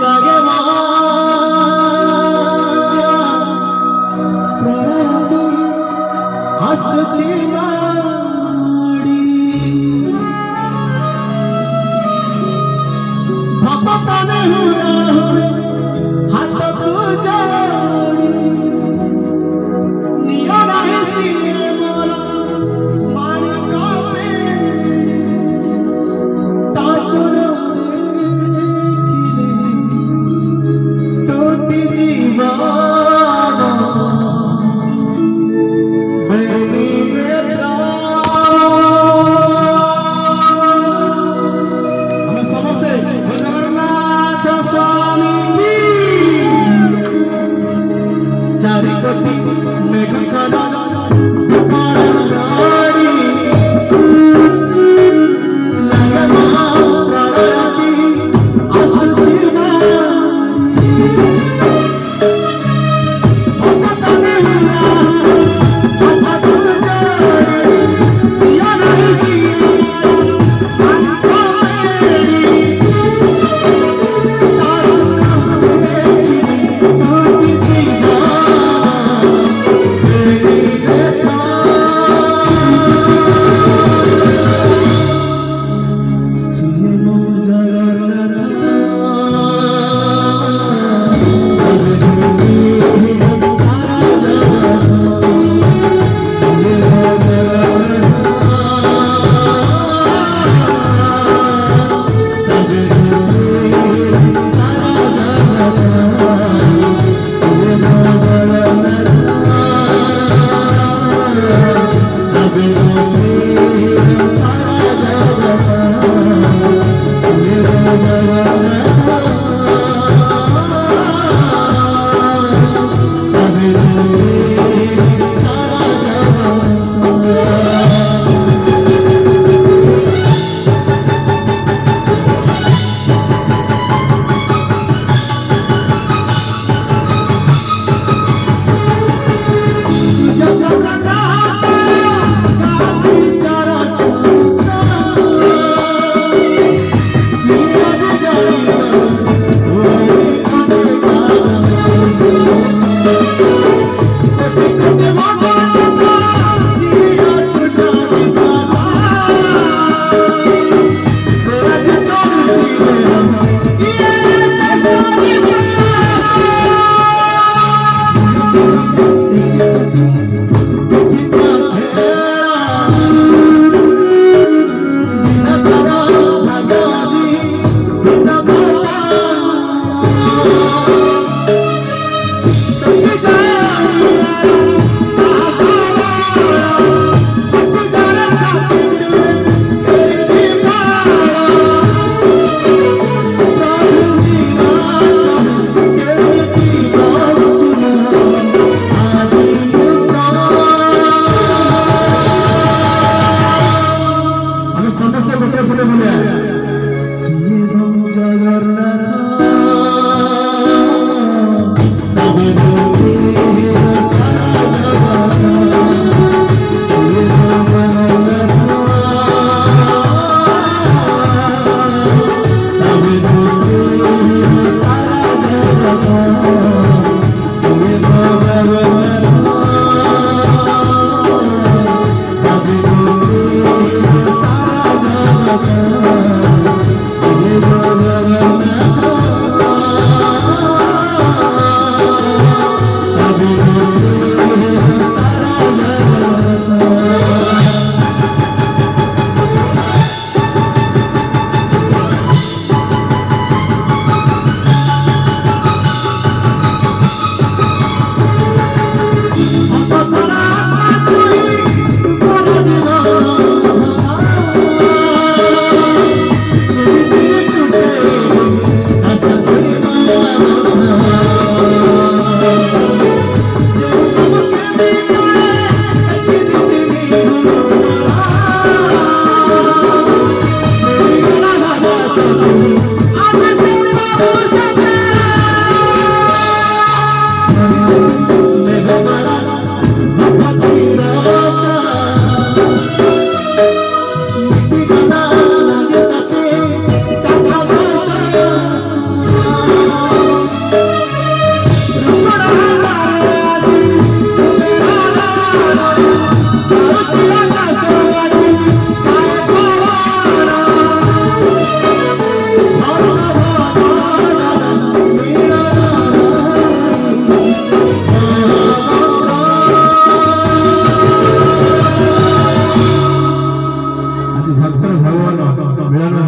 लगे हसची माडी भपताने हुआ हाथ तुझा निया नाही सिए मोरा माणी कापे तातुन देखिले तोटी जीवन Thank you.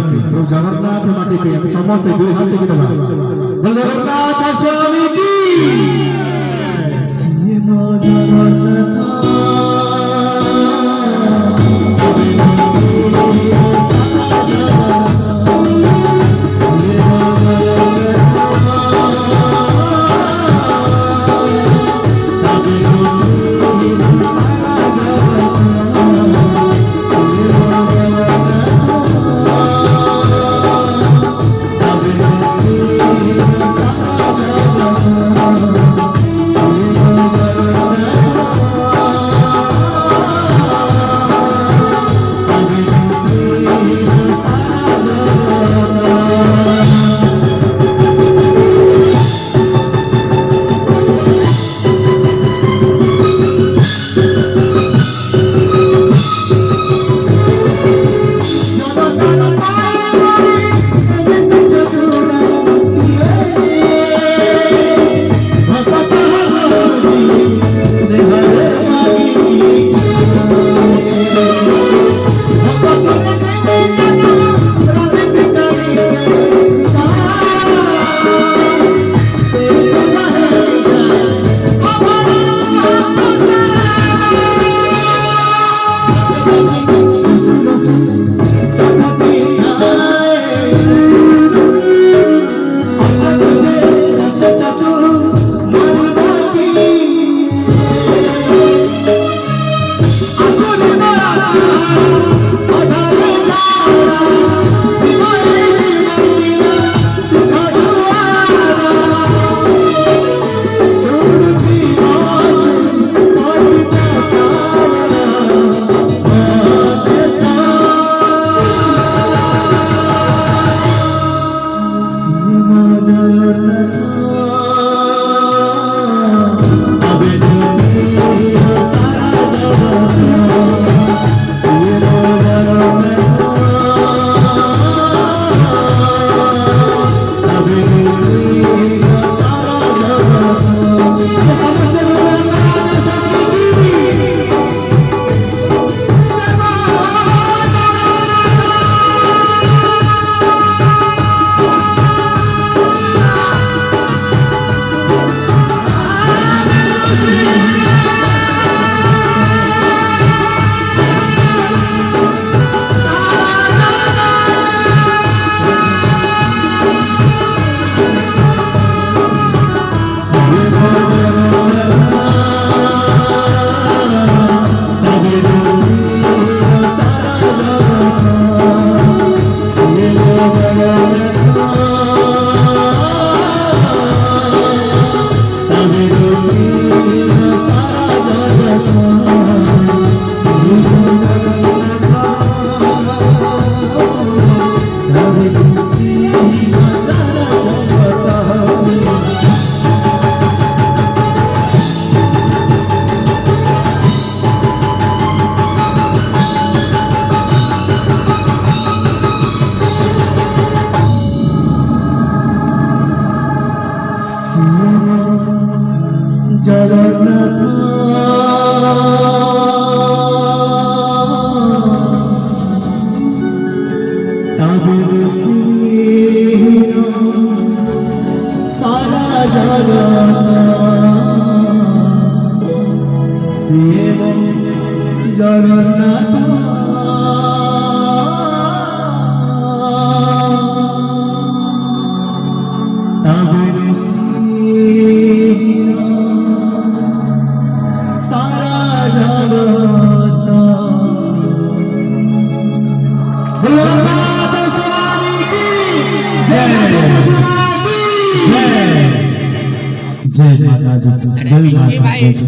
ହେଇଛି ପ୍ରଭୁ ଜଗନ୍ନାଥ ମାଟି ପାଇଁ ଆମେ ସମସ୍ତେ ଦୁଇ ହାତ ଟେକି ଦେବା ବୋଲ ଜଗନ୍ନାଥ ସ୍ୱାମୀ କି ସିଏ ମୋ ଜଗନ୍ନାଥ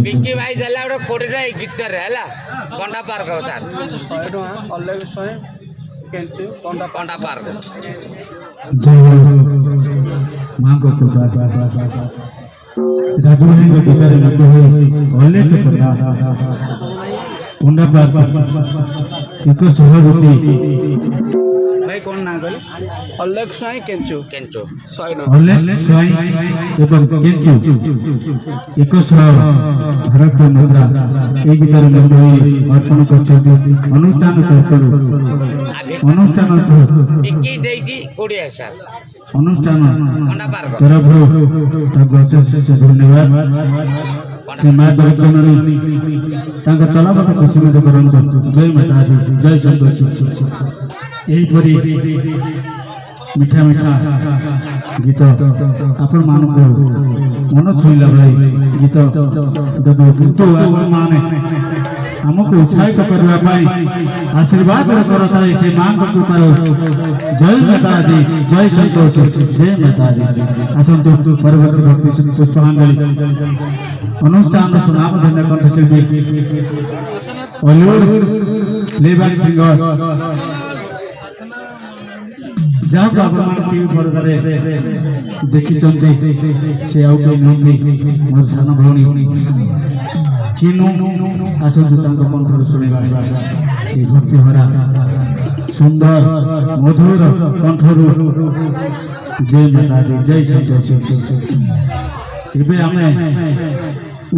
पिंकी भाई जला गोटे कोटी टाइम गीत है पंडा पार्क सर 100 टका अलग 100 कैंची पंडा पार्क मां को कृपा राजू भाई को गीतारे लगे हुए अनेक पंडा पंडा पार्क एक सभापति ଭାଇ କ'ଣ ନାଁ କହିଲେ? ଅଲେଖ ସ୍ୱାଇଁ କେଞ୍ଚୁ କେଞ୍ଚୁ 100 ଟଙ୍କା। ଅଲେଖ ସ୍ୱାଇଁ ଏବଂ କେଞ୍ଚୁ 100 ଭାରତ ମୁଦ୍ରା এই ଗୀତରେ ମଧ୍ୟ ଅର୍ପଣ କରିଛନ୍ତି ଅନୁଷ୍ଠାନ ତରଫରୁ ଅନୁଷ୍ଠାନ ବିକି ଦେଇଛି 20 ସାର୍ ଅନୁଷ୍ଠାନ କଣ୍ଡା ପାର୍କ ତରଫରୁ ତାଙ୍କୁ ଅଶେଷ ଧନ୍ୟବାଦ। ସେ ମା ଜଗଜ୍ଜନନୀ ତାଙ୍କ ଚଲାପଥ ଖୁସି ମଧ୍ୟ କରନ୍ତୁ। ଜୟ ମାତା ଦି ଜୟ ସନ୍ତୋଷ। ଏହିପରି ମିଠା ମିଠା ଗୀତ ଆପଣମାନଙ୍କୁ ମନ ଛୁଇଁଲା ଭଳି ଗୀତ ଦେବୁ, କିନ୍ତୁ ଆପଣମାନେ ଆମକୁ ଉତ୍ସାହିତ କରିବା ପାଇଁ ଆଶୀର୍ବାଦର କରତାଇ ସେ ମାଙ୍କ କୃପାରୁ ଜୟ ମାତା ଦି ଜୟ ସନ୍ତୋଷ ଜୟ ମାତା ଦି। ଆସନ୍ତୁ ପରବର୍ତ୍ତୀ ଭକ୍ତି ପୁଷ୍ପାଞ୍ଜଳି ଅନୁଷ୍ଠାନର ସୁନାମଧନ୍ୟ କଣ୍ଠଶିଳ୍ପୀ ବଲିଉଡ ପ୍ଲେବ୍ୟାକ୍ ସିଙ୍ଗର ଯାହାକୁ ଆପଣମାନେ ଟିଭି ପରଦାରେ ଦେଖିଛନ୍ତି ସେ ଆଉ କେହି ନୁହନ୍ତି ମୋର ସାନ ଭଉଣୀ ଚିନୁ। ଆସନ୍ତୁ ତାଙ୍କ କଣ୍ଠରୁ ଶୁଣିବା ସେ ଭକ୍ତିଭରା ସୁନ୍ଦର ମଧୁର କଣ୍ଠରୁ ଜୟ ମାତା ଦି ଜୟ ସନ୍ତୋଷ। ଏବେ ଆମେ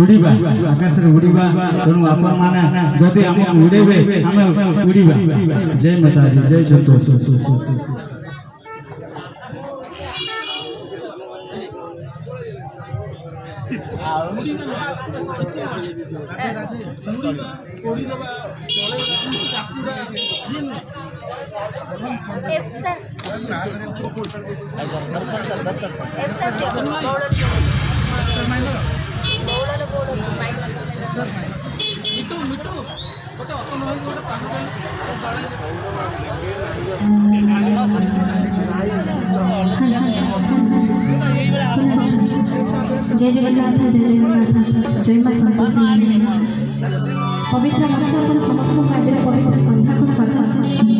ଉଡ଼ିବା ଆକାଶରେ ଉଡ଼ିବା, ତେଣୁ ଆପଣମାନେ ଯଦି ଆମକୁ ଉଡ଼େଇବେ ଆମେ ଉଡ଼ିବା। ଜୟ ମାତା ଦି ଜୟ ସନ୍ତୋଷ। जय जगन्नाथ जय जगन्नाथ जय मां संतोषी पवित्र मंच पर समस्त राज्य पवित्र संध्या को स्वागत।